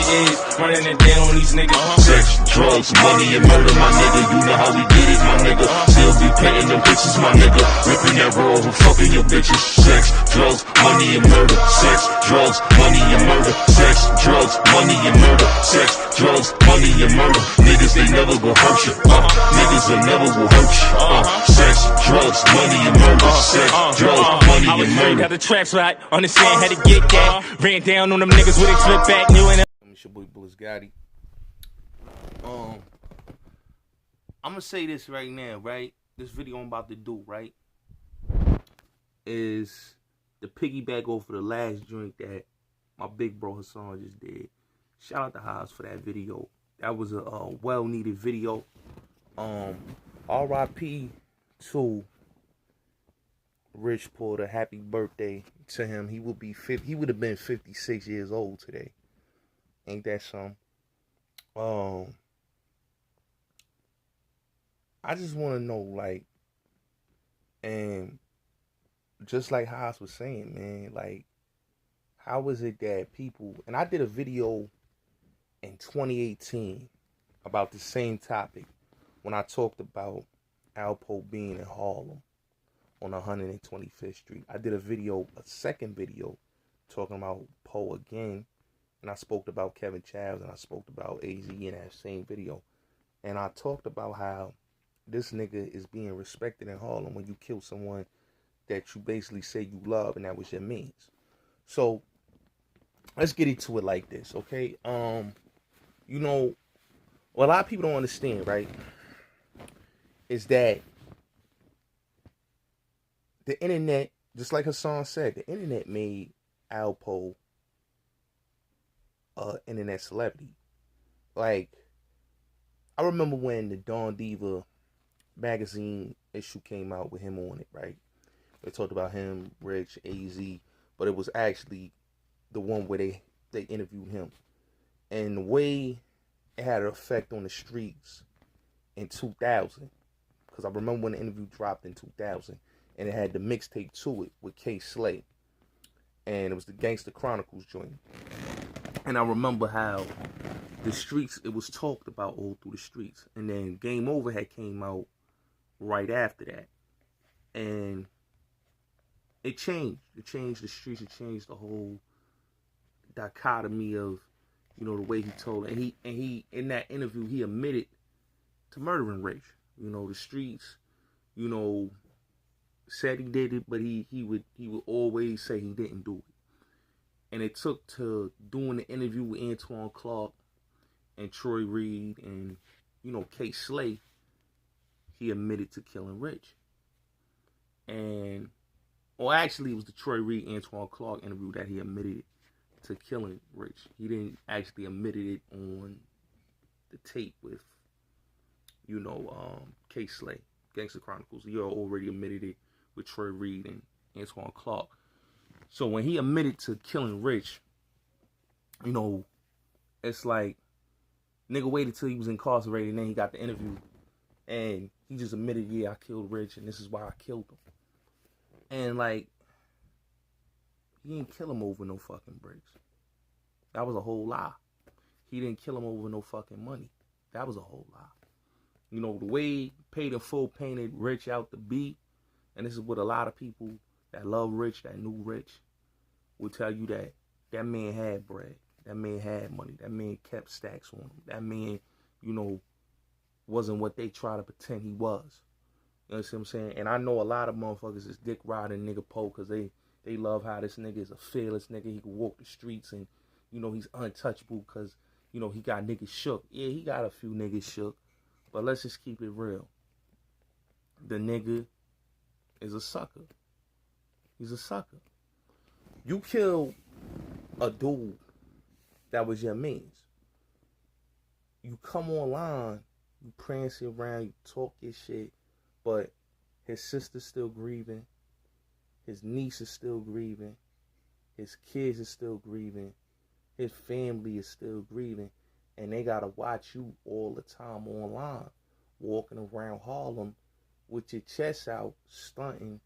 is, running it down on these niggas. Sex, drugs, money, and murder, my nigga. You know how we get it, my nigga. Still be paying them bitches, my nigga. Ripping that roll and fucking your bitches. Sex, drugs, money, and murder. Sex, drugs, money, and murder. Sex, drugs, money, and murder. Sex, drugs, money, and murder. Niggas, they never will hurt you. Niggas, they never will hurt you. Sex, drugs, money, and murder. Sex, drugs, money, and murder. Got the tracks right, understand how to get that. Ran down on them niggas with a flip back, new and It's your boy Bullis Gotti. I'm gonna say this right now, right? This video I'm about to do, right, is the piggyback off of the last drink that my big bro Hassan just did. Shout out to Haas for that video. That was a well-needed video. R.I.P. to Rich Porter. Happy birthday to him. He would have been 56 years old today. Ain't that something? I just want to know, like, and just like Haas was saying, man, like, how is it that people, and I did a video in 2018 about the same topic when I talked about Alpo being in Harlem on 125th Street. I did a second video talking about Poe again, and I spoke about Kevin Chavs and I spoke about AZ in that same video. And I talked about how this nigga is being respected in Harlem when you kill someone that you basically say you love and that was your means. So let's get into it like this, okay? You know, what a lot of people don't understand, right, is that the internet, just like Hassan said, the internet made Alpo internet celebrity. Like, I remember when the Dawn Diva magazine issue came out with him on it, right? They talked about him, Rich, AZ, but it was actually the one where they interviewed him. And the way it had an effect on the streets in 2000, because I remember when the interview dropped in 2000, and it had the mixtape to it with K Slay, and it was the Gangsta Chronicles joint. And I remember how the streets, it was talked about all through the streets. And then Game Over had came out right after that. And it changed. It changed the streets. It changed the whole dichotomy of, you know, the way he told it. And he in that interview, he admitted to murdering Rich. You know, the streets, you know, said he did it, but he would always say he didn't do it. And it took to doing the interview with Antoine Clark and Troy Reed and, you know, K Slay, he admitted to killing Rich. And, or actually it was the Troy Reed, Antoine Clark interview that he admitted to killing Rich. He didn't actually admit it on the tape with, you know, K Slay, Gangsta Chronicles. He already admitted it with Troy Reed and Antoine Clark. So when he admitted to killing Rich, you know, it's like, nigga waited till he was incarcerated and then he got the interview. And he just admitted, yeah, I killed Rich and this is why I killed him. And like, he didn't kill him over no fucking bricks. That was a whole lie. He didn't kill him over no fucking money. That was a whole lie. You know, the way Paid in Full painted Rich out to be, and this is what a lot of people that love Rich, that knew Rich, will tell you that that man had bread. That man had money. That man kept stacks on him. That man, you know, wasn't what they try to pretend he was. You know what I'm saying? And I know a lot of motherfuckers is dick riding nigga Poe because they love how this nigga is a fearless nigga. He can walk the streets and, you know, he's untouchable because, you know, he got niggas shook. Yeah, he got a few niggas shook. But let's just keep it real. The nigga is a sucker. He's a sucker. You kill a dude that was your means. You come online, you prance around, you talk your shit, but his sister's still grieving, his niece is still grieving, his kids is still grieving, his family is still grieving, and they gotta watch you all the time online, walking around Harlem with your chest out, stunting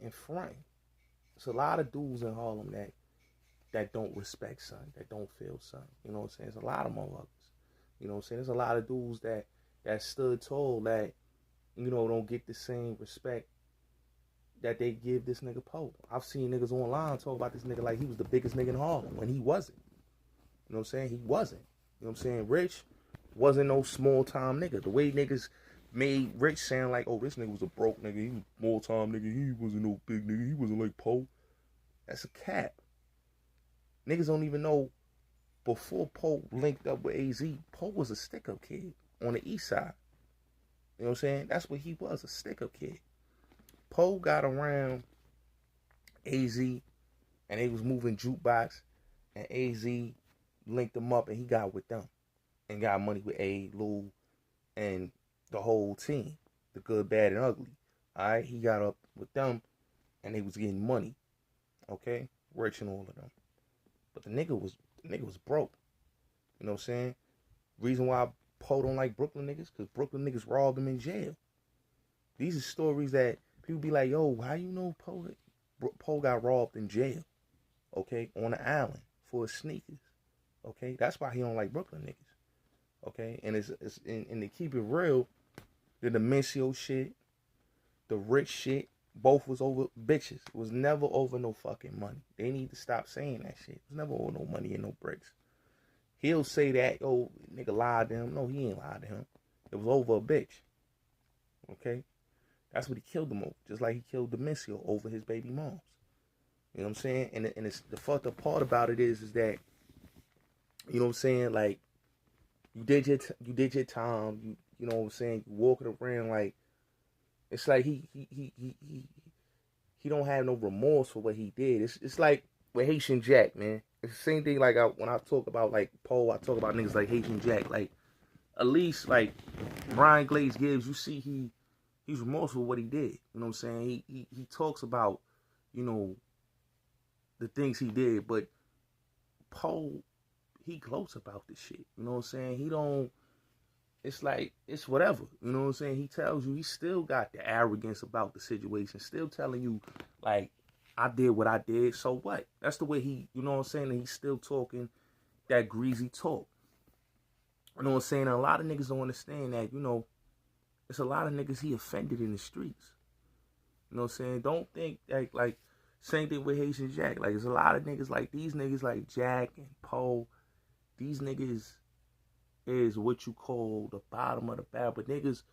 and fronting. It's a lot of dudes in Harlem that that don't respect son, that don't feel son. You know what I'm saying? There's a lot of motherfuckers. You know what I'm saying? There's a lot of dudes that stood tall that, you know, don't get the same respect that they give this nigga Poe. I've seen niggas online talk about this nigga like he was the biggest nigga in Harlem when he wasn't. You know what I'm saying? He wasn't. You know what I'm saying? Rich wasn't no small time nigga. The way niggas made Rich sound like, oh, this nigga was a broke nigga. He was small time nigga. He wasn't no big nigga. He wasn't like Poe. That's a cap. Niggas don't even know before Poe linked up with AZ, Poe was a stick-up kid on the east side. You know what I'm saying? That's what he was, a stick-up kid. Poe got around AZ, and they was moving jukebox, and AZ linked them up, and he got with them, and got money with A, Lou, and the whole team, the good, bad, and ugly. All right, he got up with them, and they was getting money. Okay, Rich and all of them. But the nigga was broke. You know what I'm saying? Reason why Poe don't like Brooklyn niggas, because Brooklyn niggas robbed him in jail. These are stories that people be like, yo, how you know Poe got robbed in jail? Okay, on the island for his sneakers. Okay, that's why he don't like Brooklyn niggas. Okay, and it's and to keep it real, the Demencio shit, the Rich shit, both was over bitches. It was never over no fucking money. They need to stop saying that shit. It was never over no money and no bricks. He'll say that, oh, nigga lied to him. No, he ain't lied to him. It was over a bitch. Okay? That's what he killed him over. Just like he killed Demencio over his baby moms. You know what I'm saying? And it's the fucked up part about it is that, you know what I'm saying, like, you did your time, you know what I'm saying, you walking around like, it's like he don't have no remorse for what he did. It's like with Haitian Jack, man. It's the same thing like when I talk about like Poe, I talk about niggas like Haitian Jack. Like at least like Brian Glaze Gibbs, you see he's remorseful for what he did. You know what I'm saying? He talks about, you know, the things he did, but Poe, he gloats about this shit. You know what I'm saying? He don't. It's like, it's whatever. You know what I'm saying? He tells you, he still got the arrogance about the situation. Still telling you, like, I did what I did, so what? That's the way he, you know what I'm saying? And he's still talking that greasy talk. You know what I'm saying? And a lot of niggas don't understand that, you know, it's a lot of niggas he offended in the streets. You know what I'm saying? Don't think, like same thing with Haitian Jack. Like, there's a lot of niggas, like, these niggas like Jack and Poe, these niggas is what you call the bottom of the barrel. But niggas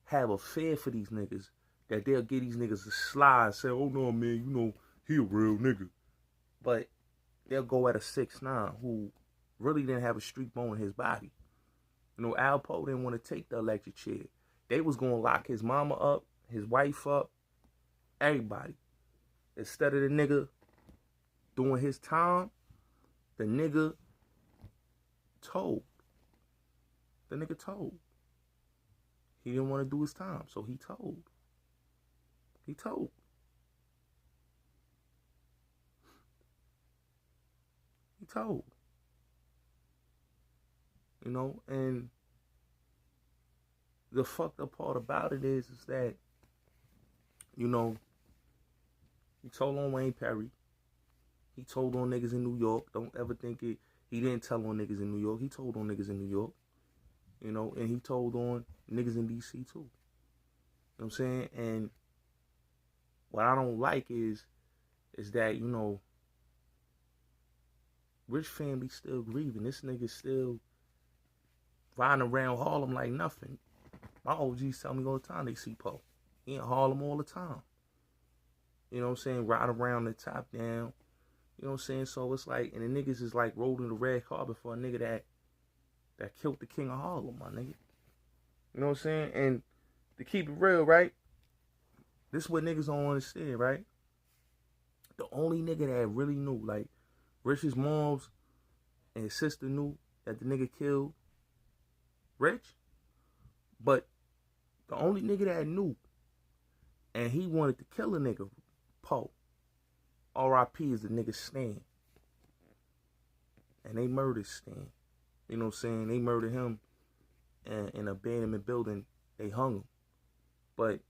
have a fear for these niggas that they'll get these niggas to slide and say, oh no, man, you know, he a real nigga. But they'll go at a 6'9" who really didn't have a street bone in his body. You know, Alpo didn't want to take the electric chair. They was going to lock his mama up, his wife up, everybody. Instead of the nigga doing his time, the nigga told. The nigga told. He didn't want to do his time, so he told. He told. He told. You know, and the fucked up part about it is that, you know, he told on Wayne Perry. He told on niggas in New York. Don't ever think it. He didn't tell on niggas in New York. He told on niggas in New York. You know, and he told on niggas in D.C. too. You know what I'm saying? And what I don't like is that, you know, Rich family still grieving. This nigga still riding around Harlem like nothing. My OGs tell me all the time they see Poe. He in Harlem all the time. You know what I'm saying? Riding around the top down. You know what I'm saying? So it's like, and the niggas is like rolling the red carpet for a nigga that killed the king of Harlem, my nigga. You know what I'm saying? And to keep it real, right? This is what niggas don't understand, right? The only nigga that really knew, like, Rich's moms and his sister knew that the nigga killed Rich. But the only nigga that knew, and he wanted to kill a nigga, Poe. R.I.P. is the nigga Stan. And they murdered Stan. You know what I'm saying? They murdered him in an abandonment building. They hung him. But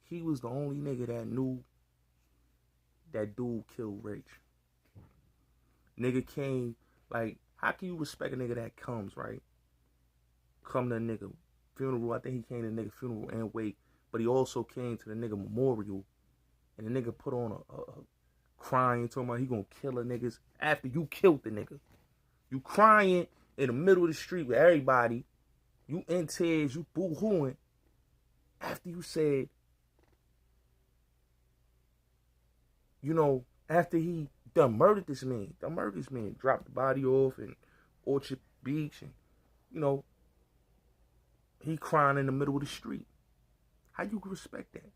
he was the only nigga that knew that dude killed Rich. Nigga came, like, how can you respect a nigga that comes, right? Come to a nigga funeral. I think he came to the nigga funeral and wake, but he also came to the nigga memorial, and the nigga put on a crying, talking about he gonna kill a niggas after you killed the nigga. You crying in the middle of the street with everybody. You in tears, you boo-hooing after you said, you know, after he done murdered this man. Dropped the body off in Orchard Beach, and, you know, he crying in the middle of the street. How you can respect that?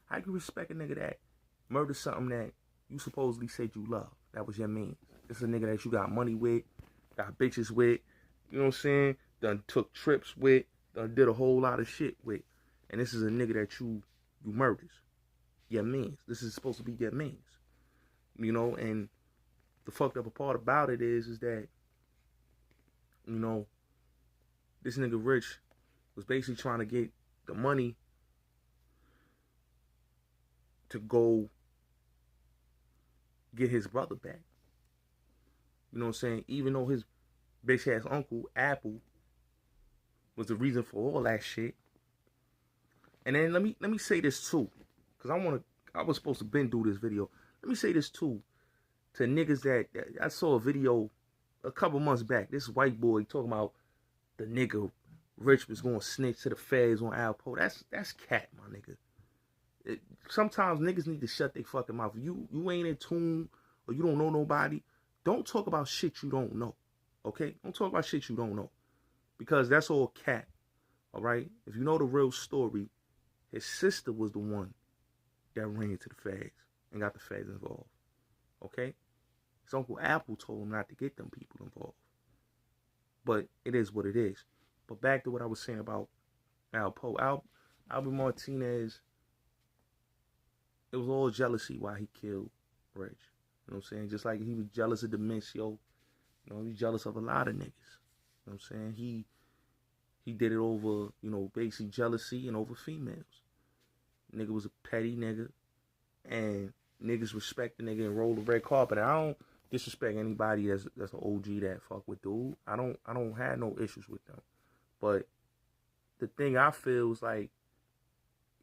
How you can respect a nigga that murdered something that you supposedly said you love? That was your man. This is a nigga that you got money with, got bitches with, you know what I'm saying? Done took trips with, done did a whole lot of shit with. And this is a nigga that you murders. Your mans. This is supposed to be your mans. You know, and the fucked up part about it is that, you know, this nigga Rich was basically trying to get the money to go get his brother back. You know what I'm saying? Even though his bitch ass uncle, Alpo, was the reason for all that shit. And then let me say this too, because I was supposed to been do this video. Let me say this too to niggas that I saw a video a couple months back. This white boy talking about the nigga Rich was going to snitch to the feds on Alpo. That's cat, my nigga. Sometimes niggas need to shut their fucking mouth. You ain't in tune or you don't know nobody. Don't talk about shit you don't know. Okay? Don't talk about shit you don't know. Because that's all cat. Alright? If you know the real story, his sister was the one that ran to the feds and got the feds involved. Okay? His Uncle Alpo told him not to get them people involved. But it is what it is. But back to what I was saying about Alpo. Albert Martinez, it was all jealousy why he killed Rich. You know what I'm saying? Just like he was jealous of Demencio. You know, he was jealous of a lot of niggas. You know what I'm saying? He did it over, you know, basically jealousy and over females. Nigga was a petty nigga. And niggas respect the nigga and roll the red carpet. And I don't disrespect anybody that's an OG that fuck with dude. I don't have no issues with them. But the thing I feel is like,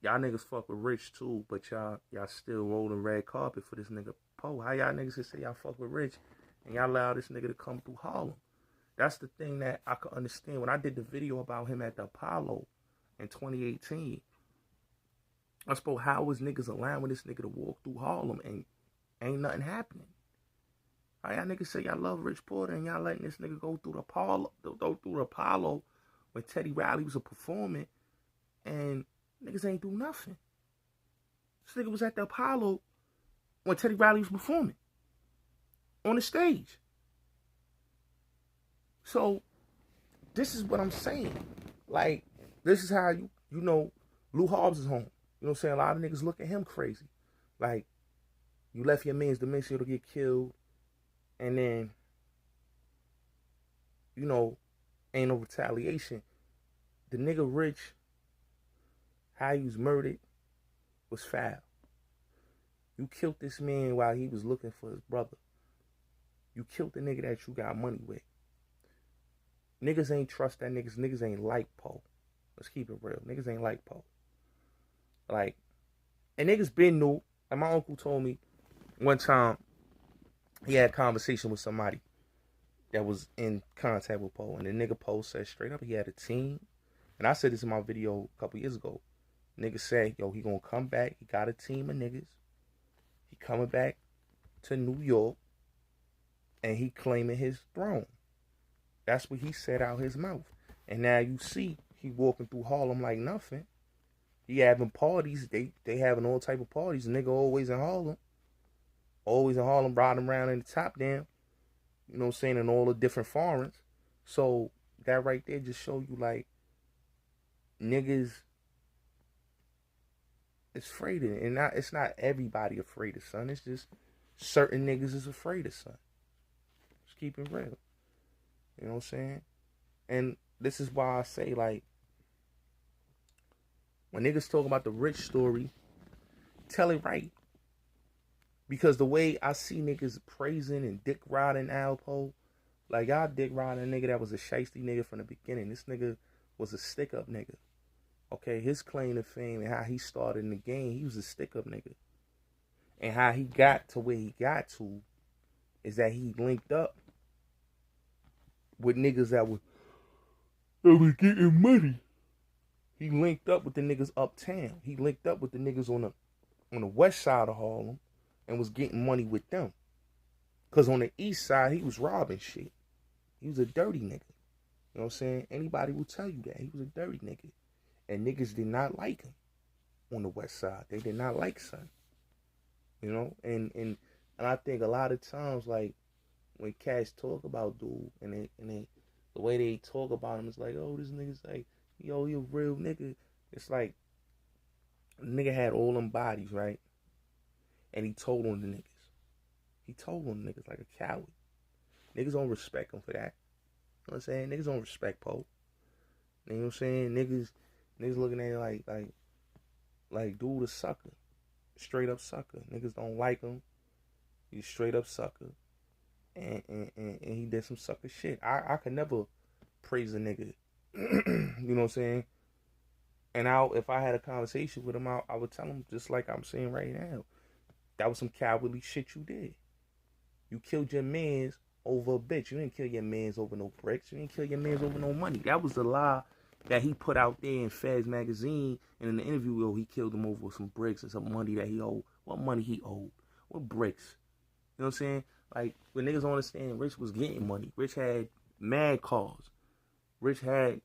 y'all niggas fuck with Rich too, but y'all still rolling red carpet for this nigga Poe. How y'all niggas can say y'all fuck with Rich and y'all allow this nigga to come through Harlem? That's the thing that I could understand. When I did the video about him at the Apollo in 2018, I spoke how was niggas allowing this nigga to walk through Harlem and ain't nothing happening. How y'all niggas say y'all love Rich Porter and y'all letting this nigga go through the Apollo when Teddy Riley was performing and niggas ain't do nothing. This nigga was at the Apollo when Teddy Riley was performing on the stage. So, this is what I'm saying. Like, this is how you know, Lou Hobbs is home. You know what I'm saying? A lot of niggas look at him crazy. Like, you left your man's dementia to get killed, and then, you know, ain't no retaliation. The nigga Rich, how he was murdered, was foul. You killed this man while he was looking for his brother. You killed the nigga that you got money with. Niggas ain't trust that niggas. Niggas ain't like Poe. Let's keep it real. Niggas ain't like Poe. Like, and niggas been new. And my uncle told me one time he had a conversation with somebody that was in contact with Poe. And the nigga Poe said straight up he had a team. And I said this in my video a couple years ago. Nigga said, yo, he gonna come back. He got a team of niggas. He coming back to New York. And he claiming his throne. That's what he said out his mouth. And now you see he walking through Harlem like nothing. He having parties. They having all type of parties. Nigga always in Harlem. Always in Harlem, riding around in the top down. You know what I'm saying? In all the different foreigns. So that right there just show you like niggas is afraid of it. And it's not everybody afraid of son. It's just certain niggas is afraid of son. Just keep it real. You know what I'm saying? And this is why I say, like, when niggas talk about the Rich story, tell it right. Because the way I see niggas praising and dick riding Alpo, like y'all dick riding a nigga that was a shiesty nigga from the beginning. This nigga was a stick up nigga. Okay, his claim to fame and how he started in the game, he was a stick up nigga. And how he got to where he got to is that he linked up with niggas that was getting money. He linked up with the niggas uptown. He linked up with the niggas on the west side of Harlem and was getting money with them. Cause on the east side, he was robbing shit. He was a dirty nigga. You know what I'm saying? Anybody will tell you that. He was a dirty nigga. And niggas did not like him on the west side. They did not like son. You know? And I think a lot of times, like, when cats talk about dude, and they the way they talk about him is like, oh, this nigga's like, yo, he a real nigga. It's like, the nigga had all them bodies, right? And he told on the niggas. He told on the niggas like a coward. Niggas don't respect him for that. You know what I'm saying? Niggas don't respect Poe. You know what I'm saying? Niggas looking at it like dude a sucker. Straight up sucker. Niggas don't like him. He's straight up sucker. And he did some sucker shit. I could never praise a nigga. You know what I'm saying? And if I had a conversation with him, I would tell him just like I'm saying right now. That was some cowardly shit you did. You killed your mans over a bitch. You didn't kill your mans over no bricks. You didn't kill your mans over no money. That was the lie that he put out there in Feds magazine. And in the interview, he killed him over some bricks and some money that he owed. What money he owed? What bricks? You know what I'm saying? Like, when niggas don't understand, Rich was getting money. Rich had mad cars. Rich had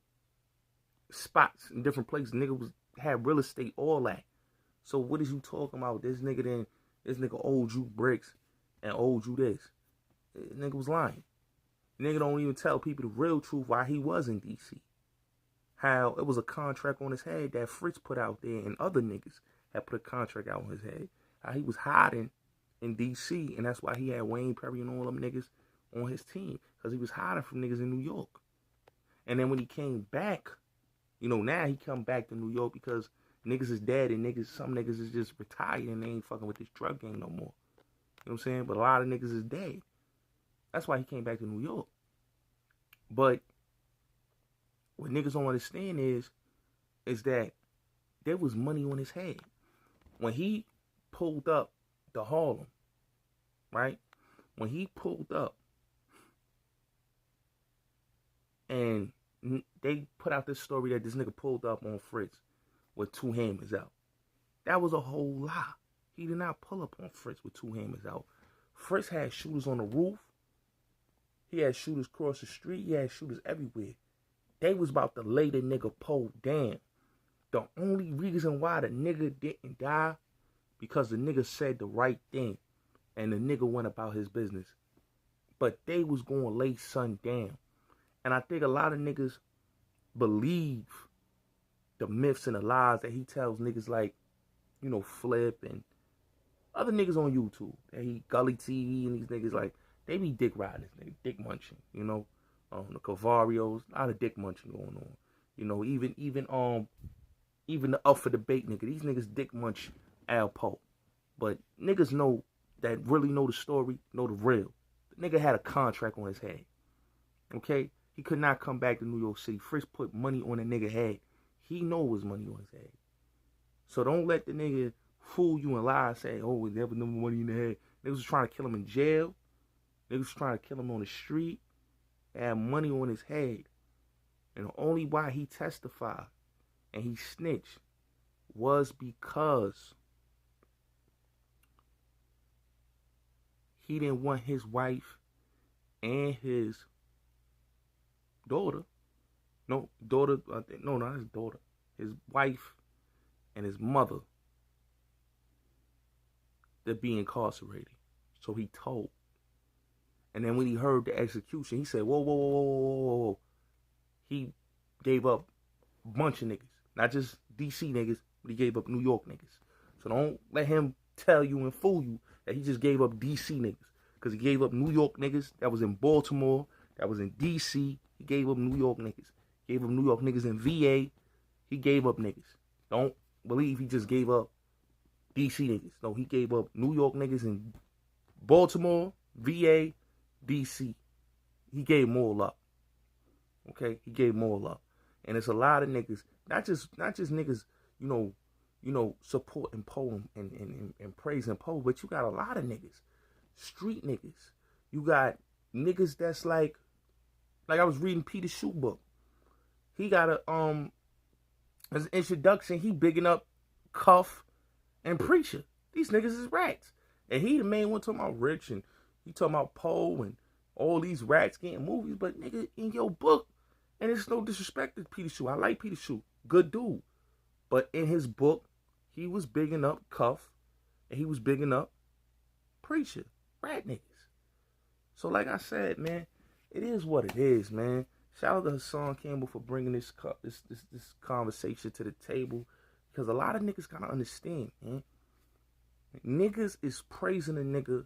spots in different places. Nigga had real estate, all that. So what is you talking about? This nigga owed you bricks and owed you this. Nigga was lying. Nigga don't even tell people the real truth why he was in D.C. How it was a contract on his head that Fritz put out there and other niggas had put a contract out on his head. How he was hiding in D.C. and that's why he had Wayne Perry and all them niggas on his team. Because he was hiding from niggas in New York. And then when he came back, you know, now he come back to New York because niggas is dead and some niggas is just retired and they ain't fucking with this drug game no more. You know what I'm saying? But a lot of niggas is dead. That's why he came back to New York. But what niggas don't understand is that there was money on his head. When he pulled up to Harlem, right? When he pulled up and they put out this story that this nigga pulled up on Fritz with two hammers out. That was a whole lie. He did not pull up on Fritz with two hammers out. Fritz had shooters on the roof. He had shooters across the street. He had shooters everywhere. They was about to lay the nigga Poe down. The only reason why the nigga didn't die, because the nigga said the right thing. And the nigga went about his business. But they was going to lay son down. And I think a lot of niggas believe the myths and the lies that he tells niggas like, you know, Flip and other niggas on YouTube. That he Gully TV and these niggas like, they be dick riding, they dick munching, you know. The Cavarios, a lot of dick munching going on. You know, even the Up for Debate nigga, these niggas dick munch Alpo. But niggas know that really know the story, know the real. The nigga had a contract on his head. Okay? He could not come back to New York City. Fritz put money on the nigga head. He know it was money on his head. So don't let the nigga fool you and lie and say, oh, there was no money in the head. Niggas was trying to kill him in jail. Niggas was trying to kill him on the street. They had money on his head. And the only why he testified and he snitched was because he didn't want his wife and his daughter, not his daughter, his wife and his mother to be incarcerated. So he told. And then when he heard the execution, he said, whoa. He gave up a bunch of niggas. Not just DC niggas, but he gave up New York niggas. So don't let him tell you and fool you that he just gave up DC niggas. Because he gave up New York niggas that was in Baltimore, that was in DC. He gave up New York niggas. Gave up New York niggas in VA. He gave up niggas. Don't believe he just gave up DC niggas. No, he gave up New York niggas in Baltimore, VA, DC. He gave them all up. Okay, he gave them all up. And it's a lot of niggas, not just niggas, you know, supporting Poe and praising Poe, but you got a lot of niggas, street niggas. You got niggas that's like I was reading Peter Shoe book. He got as an introduction, he bigging up Cuff and Preacher. These niggas is rats. And he the main one talking about Rich, and he talking about Poe and all these rats getting movies. But nigga, in your book, and it's no disrespect to Peter Shoe. I like Peter Shoe. Good dude. But in his book, he was bigging up Cuff, and he was bigging up Preacher. Rat niggas. So like I said, man, it is what it is, man. Shout out to Hassan Campbell for bringing this conversation to the table, because a lot of niggas gotta understand, man. Niggas is praising a nigga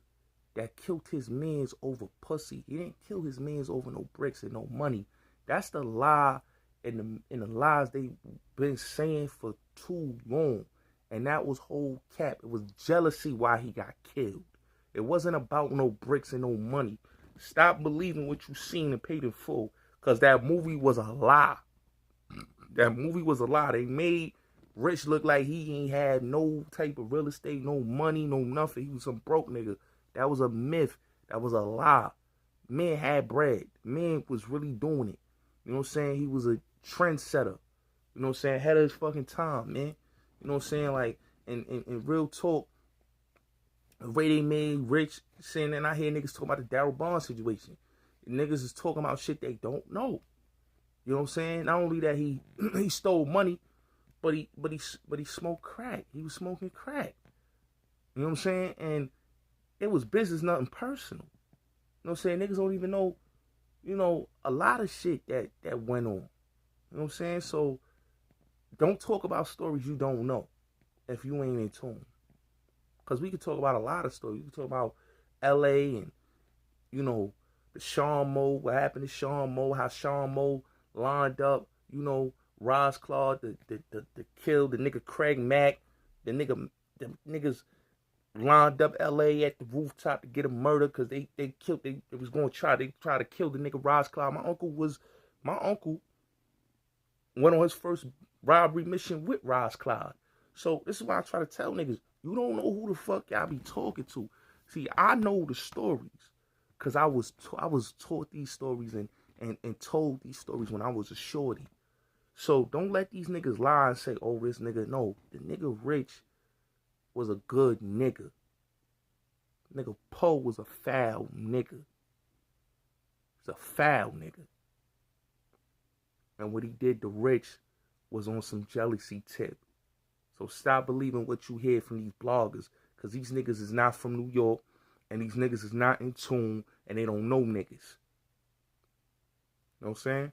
that killed his mans over pussy. He didn't kill his mans over no bricks and no money. That's the lie in the lies they've been saying for too long. And that was whole cap. It was jealousy why he got killed. It wasn't about no bricks and no money. Stop believing what you seen and paid in full. Because that movie was a lie. That movie was a lie. They made Rich look like he ain't had no type of real estate, no money, no nothing. He was some broke nigga. That was a myth. That was a lie. Man had bread. Man was really doing it. You know what I'm saying? He was a trendsetter. You know what I'm saying? Ahead of his fucking time, man. You know what I'm saying? Like, in real talk, the way they made Rich, saying, and I hear niggas talking about the Darryl Bond situation. Niggas is talking about shit they don't know. You know what I'm saying? Not only that he stole money, but he smoked crack. He was smoking crack. You know what I'm saying? And it was business, nothing personal. You know what I'm saying? Niggas don't even know, you know, a lot of shit that went on. You know what I'm saying? So don't talk about stories you don't know if you ain't in tune. Because we could talk about a lot of stories. We could talk about L.A. and, you know, the Sean Moe, what happened to Sean Moe, how Sean Moe lined up, you know, Ross Claude, the kill, the nigga Craig Mack, the niggas lined up L.A. at the rooftop to get him murdered because they was going to try to kill the nigga Ross Claude. My uncle went on his first robbery mission with Ross Claude. So this is why I try to tell niggas, you don't know who the fuck y'all be talking to. See, I know the stories because I was taught these stories and told these stories when I was a shorty. So don't let these niggas lie and say, oh, this nigga. No, the nigga Rich was a good nigga. Nigga Poe was a foul nigga. He's a foul nigga. And what he did to Rich was on some jealousy tip. So stop believing what you hear from these bloggers, because these niggas is not from New York, and these niggas is not in tune, and they don't know niggas. You know what I'm saying?